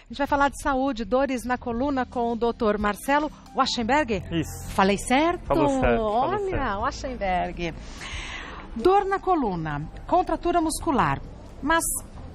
A gente vai falar de saúde, dores na coluna com o Dr. Marcelo Wachenberg. Isso. Falei certo? Falou certo. Olha, Wachenberg. Dor na coluna, contratura muscular. Mas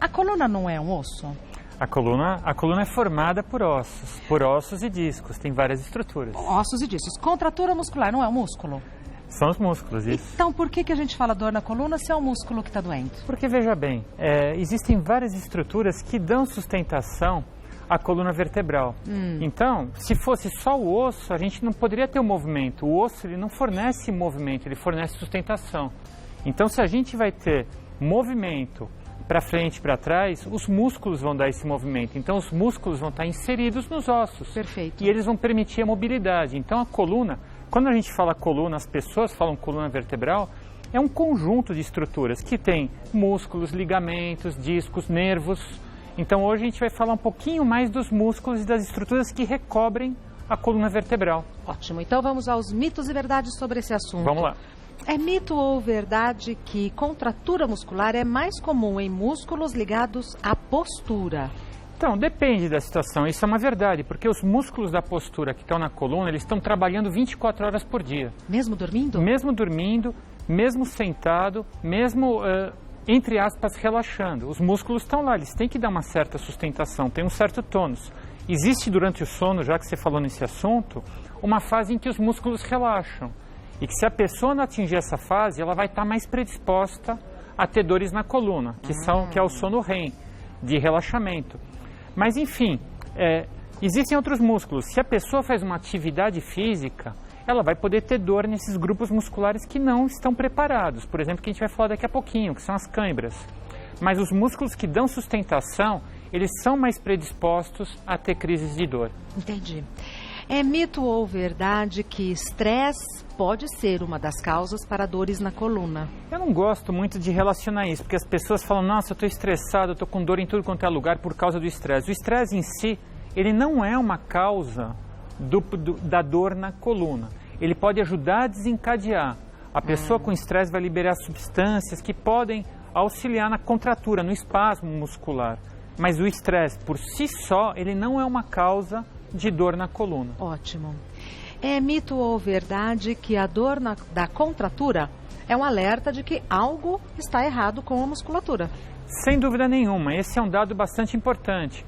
a coluna não é um osso? A coluna é formada por ossos e discos, tem várias estruturas. Ossos e discos. Contratura muscular não é um músculo? São os músculos, isso. Então, por que a gente fala dor na coluna se é o músculo que está doendo? Porque, veja bem, existem várias estruturas que dão sustentação à coluna vertebral. Então, se fosse só o osso, a gente não poderia ter o movimento. O osso ele não fornece movimento, ele fornece sustentação. Então, se a gente vai ter movimento para frente e para trás, os músculos vão dar esse movimento. Então, os músculos vão estar inseridos nos ossos. Perfeito. E eles vão permitir a mobilidade. Então, a coluna, quando a gente fala coluna, as pessoas falam coluna vertebral, é um conjunto de estruturas que tem músculos, ligamentos, discos, nervos. Então, hoje a gente vai falar um pouquinho mais dos músculos e das estruturas que recobrem a coluna vertebral. Ótimo. Então, vamos aos mitos e verdades sobre esse assunto. Vamos lá. É mito ou verdade que contratura muscular é mais comum em músculos ligados à postura? Então, depende da situação. Isso é uma verdade, porque os músculos da postura que estão na coluna, eles estão trabalhando 24 horas por dia. Mesmo dormindo? Mesmo dormindo, mesmo sentado, mesmo, entre aspas, relaxando. Os músculos estão lá, eles têm que dar uma certa sustentação, tem um certo tônus. Existe durante o sono, já que você falou nesse assunto, uma fase em que os músculos relaxam. E que se a pessoa não atingir essa fase, ela vai estar mais predisposta a ter dores na coluna, que é o sono REM, de relaxamento. Mas, enfim, existem outros músculos. Se a pessoa faz uma atividade física, ela vai poder ter dor nesses grupos musculares que não estão preparados. Por exemplo, que a gente vai falar daqui a pouquinho, que são as câimbras. Mas os músculos que dão sustentação, eles são mais predispostos a ter crises de dor. Entendi. É mito ou verdade que estresse pode ser uma das causas para dores na coluna? Eu não gosto muito de relacionar isso, porque as pessoas falam, nossa, eu estou estressado, eu estou com dor em tudo quanto é lugar por causa do estresse. O estresse em si, ele não é uma causa da dor na coluna. Ele pode ajudar a desencadear. A pessoa com estresse vai liberar substâncias que podem auxiliar na contratura, no espasmo muscular. Mas o estresse, por si só, ele não é uma causa de dor na coluna. Ótimo. É mito ou verdade que a dor da contratura é um alerta de que algo está errado com a musculatura? Sem dúvida nenhuma. Esse é um dado bastante importante.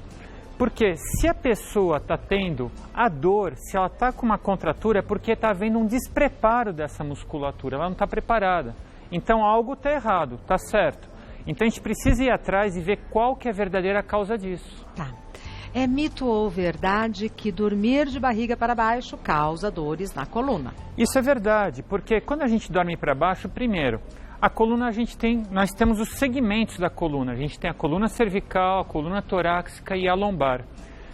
Porque se a pessoa está tendo a dor, se ela está com uma contratura, é porque está havendo um despreparo dessa musculatura. Ela não está preparada. Então algo está errado, está certo. Então a gente precisa ir atrás e ver qual que é a verdadeira causa disso. Tá. É mito ou verdade que dormir de barriga para baixo causa dores na coluna? Isso é verdade, porque quando a gente dorme para baixo, primeiro, a coluna nós temos os segmentos da coluna. A gente tem a coluna cervical, a coluna torácica e a lombar.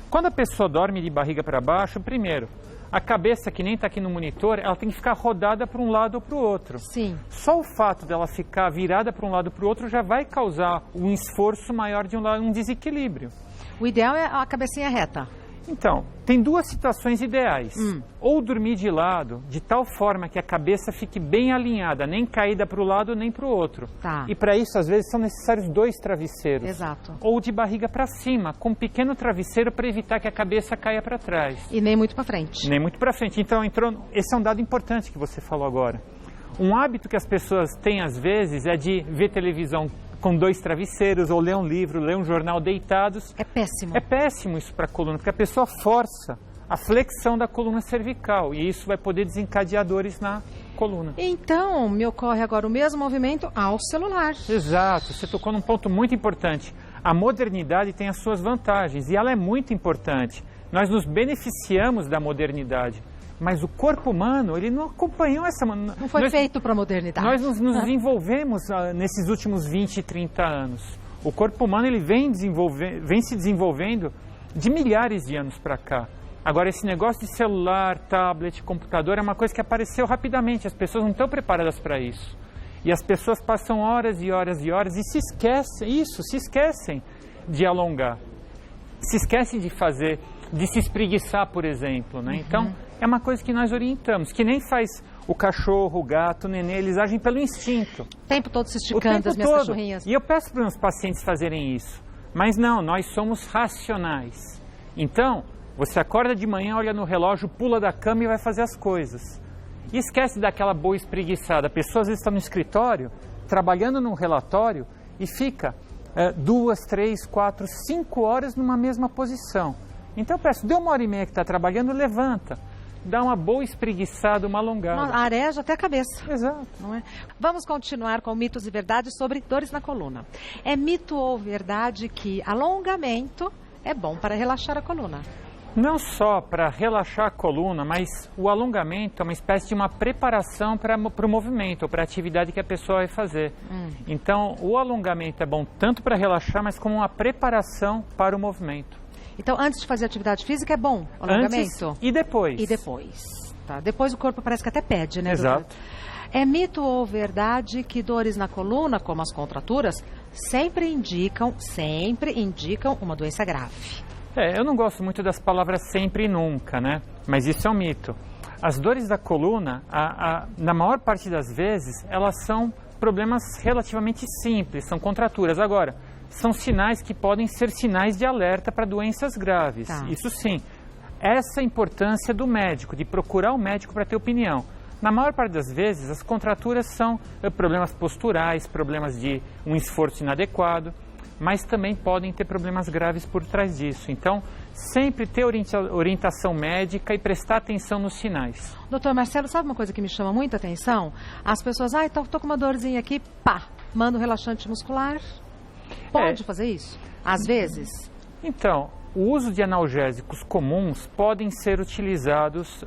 Quando a pessoa dorme de barriga para baixo, primeiro, a cabeça, que nem está aqui no monitor, ela tem que ficar rodada para um lado ou para o outro. Sim. Só o fato dela ficar virada para um lado ou para o outro já vai causar um esforço maior de um desequilíbrio. O ideal é a cabecinha reta. Então, tem duas situações ideais. Ou dormir de lado, de tal forma que a cabeça fique bem alinhada, nem caída para o lado nem para o outro. Tá. E para isso, às vezes, são necessários 2 travesseiros. Exato. Ou de barriga para cima, com um pequeno travesseiro para evitar que a cabeça caia para trás. E nem muito para frente. Nem muito para frente. Então, esse é um dado importante que você falou agora. Um hábito que as pessoas têm, às vezes, é de ver televisão com 2 travesseiros, ou ler um livro, ler um jornal deitados. É péssimo. É péssimo isso para a coluna, porque a pessoa força a flexão da coluna cervical e isso vai poder desencadear dores na coluna. Então, me ocorre agora o mesmo movimento ao celular. Exato, você tocou num ponto muito importante. A modernidade tem as suas vantagens e ela é muito importante. Nós nos beneficiamos da modernidade. Mas o corpo humano, ele não acompanhou essa... Não foi feito para a modernidade. Nós nos desenvolvemos nesses últimos 20, 30 anos. O corpo humano ele vem se desenvolvendo de milhares de anos para cá. Agora, esse negócio de celular, tablet, computador é uma coisa que apareceu rapidamente. As pessoas não estão preparadas para isso. E as pessoas passam horas e horas e horas e se esquecem de alongar. Se esquecem de se espreguiçar, por exemplo, né? Então, é uma coisa que nós orientamos, que nem faz o cachorro, o gato, o nenê, eles agem pelo instinto. O tempo todo se esticando, as minhas cachorrinhas. E eu peço para os meus pacientes fazerem isso. Mas não, nós somos racionais. Então, você acorda de manhã, olha no relógio, pula da cama e vai fazer as coisas. E esquece daquela boa espreguiçada. A pessoa às vezes está no escritório, trabalhando num relatório e fica 2, 3, 4, 5 horas numa mesma posição. Então eu peço, deu 1h30 que está trabalhando, levanta. Dá uma boa espreguiçada, uma alongada. Areja até a cabeça. Exato. Não é? Vamos continuar com mitos e verdades sobre dores na coluna. É mito ou verdade que alongamento é bom para relaxar a coluna? Não só para relaxar a coluna, mas o alongamento é uma espécie de uma preparação para o movimento, ou para a atividade que a pessoa vai fazer. Então, o alongamento é bom tanto para relaxar, mas como uma preparação para o movimento. Então, antes de fazer atividade física é bom o alongamento? Antes e depois. E depois. Tá. Depois o corpo parece que até pede, né, Exato. doutor? É mito ou verdade que dores na coluna, como as contraturas, sempre indicam uma doença grave? Eu não gosto muito das palavras sempre e nunca, né? Mas isso é um mito. As dores da coluna, na maior parte das vezes, elas são problemas relativamente simples, são contraturas. Agora, são sinais que podem ser sinais de alerta para doenças graves. Tá. Isso sim. Essa é a importância do médico, de procurar o médico para ter opinião. Na maior parte das vezes, as contraturas são problemas posturais, problemas de um esforço inadequado, mas também podem ter problemas graves por trás disso. Então, sempre ter orientação médica e prestar atenção nos sinais. Doutor Marcelo, sabe uma coisa que me chama muita atenção? As pessoas, tô com uma dorzinha aqui, manda um relaxante muscular. Pode fazer isso? Às vezes? Então, o uso de analgésicos comuns podem ser utilizados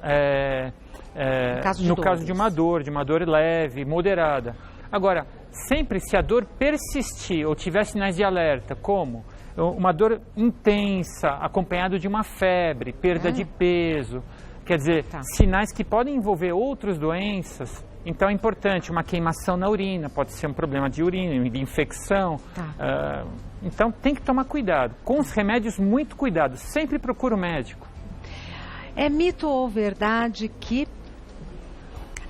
no caso de uma dor leve, moderada. Agora, sempre se a dor persistir ou tiver sinais de alerta, como uma dor intensa, acompanhada de uma febre, perda de peso, quer dizer, sinais que podem envolver outras doenças. Então é importante, uma queimação na urina, pode ser um problema de urina, de infecção. Então tem que tomar cuidado. Com os remédios, muito cuidado. Sempre procura o médico. É mito ou verdade que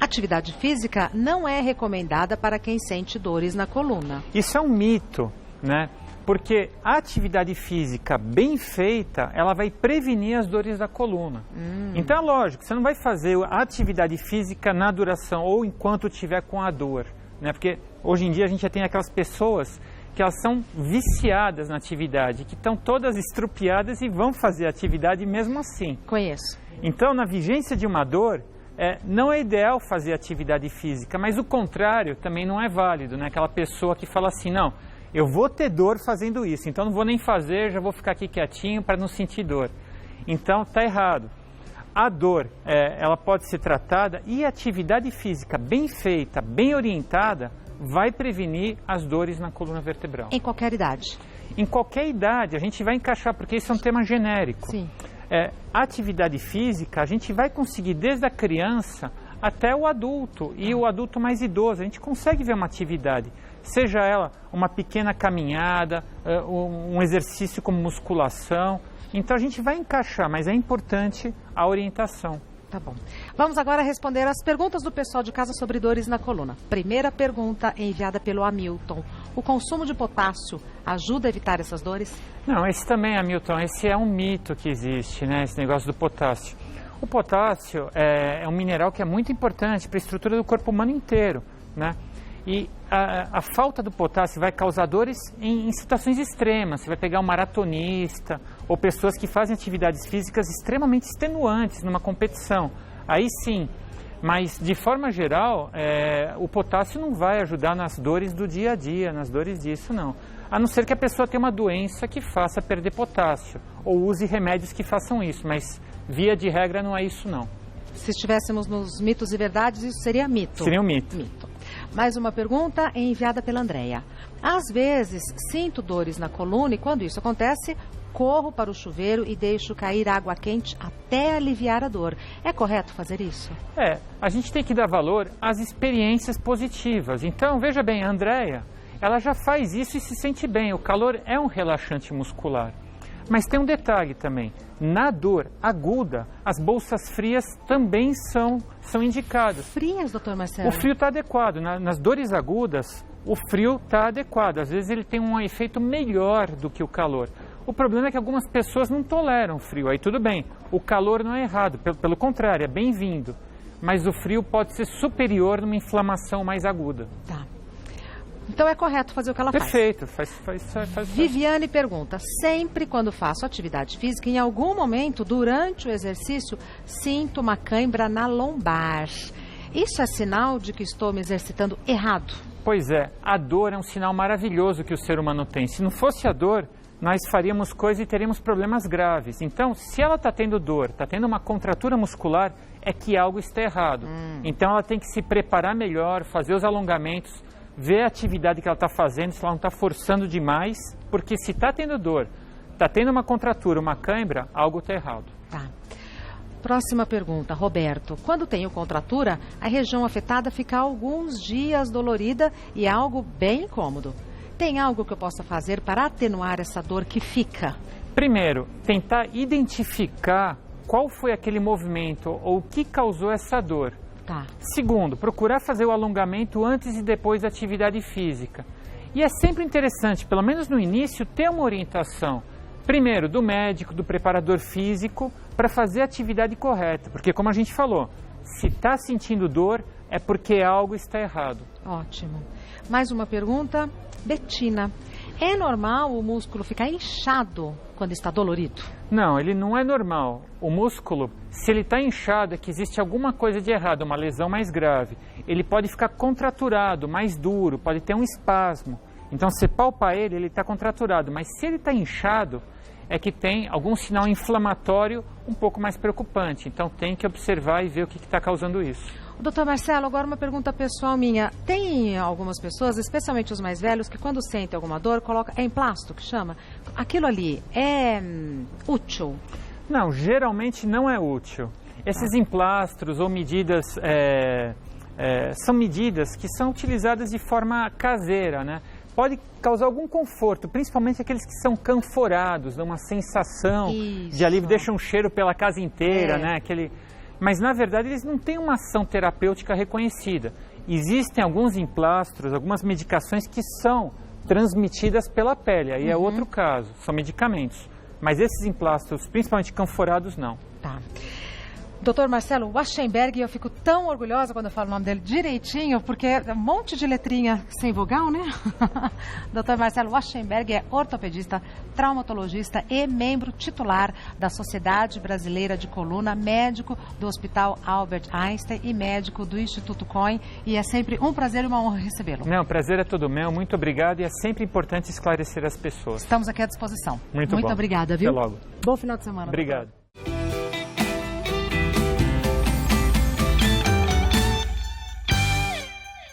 atividade física não é recomendada para quem sente dores na coluna? Isso é um mito, né? Porque a atividade física bem feita, ela vai prevenir as dores da coluna. Então é lógico, você não vai fazer a atividade física na duração ou enquanto estiver com a dor, né? Porque hoje em dia a gente já tem aquelas pessoas que elas são viciadas na atividade, que estão todas estrupiadas e vão fazer a atividade mesmo assim. Conheço. Então, na vigência de uma dor, não é ideal fazer atividade física, mas o contrário também não é válido, né? Aquela pessoa que fala assim, não, eu vou ter dor fazendo isso, então não vou nem fazer, já vou ficar aqui quietinho para não sentir dor. Então, está errado. A dor, ela pode ser tratada e a atividade física bem feita, bem orientada, vai prevenir as dores na coluna vertebral. Em qualquer idade? Em qualquer idade, a gente vai encaixar, porque isso é um tema genérico. Sim. A atividade física, a gente vai conseguir desde a criança até o adulto e o adulto mais idoso. A gente consegue ver uma atividade, seja ela uma pequena caminhada, um exercício como musculação. Então a gente vai encaixar, mas é importante a orientação. Tá bom. Vamos agora responder as perguntas do pessoal de casa sobre dores na coluna. Primeira pergunta enviada pelo Hamilton. O consumo de potássio ajuda a evitar essas dores? Não, esse também, Hamilton, esse é um mito que existe, né? Esse negócio do potássio. O potássio é um mineral que é muito importante para a estrutura do corpo humano inteiro, né? E a falta do potássio vai causar dores em situações extremas. Você vai pegar um maratonista ou pessoas que fazem atividades físicas extremamente extenuantes numa competição. Aí sim, mas de forma geral, o potássio não vai ajudar nas dores do dia a dia, nas dores disso não. A não ser que a pessoa tenha uma doença que faça perder potássio ou use remédios que façam isso, mas via de regra não é isso não. Se estivéssemos nos mitos e verdades, isso seria mito. Seria um mito. Mais uma pergunta enviada pela Andréia. Às vezes, sinto dores na coluna e quando isso acontece, corro para o chuveiro e deixo cair água quente até aliviar a dor. É correto fazer isso? A gente tem que dar valor às experiências positivas. Então, veja bem, a Andréia, ela já faz isso e se sente bem. O calor é um relaxante muscular. Mas tem um detalhe também. Na dor aguda, as bolsas frias também são indicadas. Frias, doutor Marcelo? O frio está adequado. Nas dores agudas, o frio está adequado. Às vezes ele tem um efeito melhor do que o calor. O problema é que algumas pessoas não toleram o frio, aí tudo bem. O calor não é errado, pelo contrário, é bem-vindo. Mas o frio pode ser superior numa inflamação mais aguda. Tá. Então é correto fazer o que ela faz. Perfeito. Viviane pergunta, sempre quando faço atividade física, em algum momento, durante o exercício, sinto uma cãibra na lombar. Isso é sinal de que estou me exercitando errado? Pois é, a dor é um sinal maravilhoso que o ser humano tem. Se não fosse a dor, nós faríamos coisa e teríamos problemas graves. Então, se ela está tendo dor, está tendo uma contratura muscular, é que algo está errado. Então, ela tem que se preparar melhor, fazer os alongamentos, ver a atividade que ela está fazendo, se ela não está forçando demais, porque se está tendo dor, está tendo uma contratura, uma cãibra, algo está errado. Tá. Próxima pergunta, Roberto. Quando tenho contratura, a região afetada fica alguns dias dolorida e é algo bem incômodo. Tem algo que eu possa fazer para atenuar essa dor que fica? Primeiro, tentar identificar qual foi aquele movimento ou o que causou essa dor. Tá. Segundo, procurar fazer o alongamento antes e depois da atividade física. E é sempre interessante, pelo menos no início, ter uma orientação. Primeiro, do médico, do preparador físico, para fazer a atividade correta. Porque, como a gente falou, se está sentindo dor, é porque algo está errado. Ótimo. Mais uma pergunta, Betina. É normal o músculo ficar inchado quando está dolorido? Não, ele não é normal. O músculo, se ele está inchado, é que existe alguma coisa de errado, uma lesão mais grave. Ele pode ficar contraturado, mais duro, pode ter um espasmo. Então, se palpa ele, ele está contraturado. Mas se ele está inchado, é que tem algum sinal inflamatório um pouco mais preocupante. Então, tem que observar e ver o que está causando isso. Doutor Marcelo, agora uma pergunta pessoal minha. Tem algumas pessoas, especialmente os mais velhos, que quando sentem alguma dor, colocam... É emplasto que chama? Aquilo ali é útil? Não, geralmente não é útil. Esses emplastros ou medidas... são medidas que são utilizadas de forma caseira, né? Pode causar algum conforto, principalmente aqueles que são canforados, dão uma sensação de alívio, deixam um cheiro pela casa inteira, né? Mas, na verdade, eles não têm uma ação terapêutica reconhecida. Existem alguns emplastros, algumas medicações que são transmitidas pela pele, aí é outro caso, são medicamentos. Mas esses emplastros, principalmente canforados, não. Tá. Doutor Marcelo Waschenberg, eu fico tão orgulhosa quando eu falo o nome dele direitinho, porque é um monte de letrinha sem vogal, né? Doutor Marcelo Waschenberg é ortopedista, traumatologista e membro titular da Sociedade Brasileira de Coluna, médico do Hospital Albert Einstein e médico do Instituto Cohen. E é sempre um prazer e uma honra recebê-lo. Não, o prazer é todo meu, muito obrigado, e é sempre importante esclarecer as pessoas. Estamos aqui à disposição. Muito bom. Obrigada, viu? Até logo. Bom final de semana. Obrigado.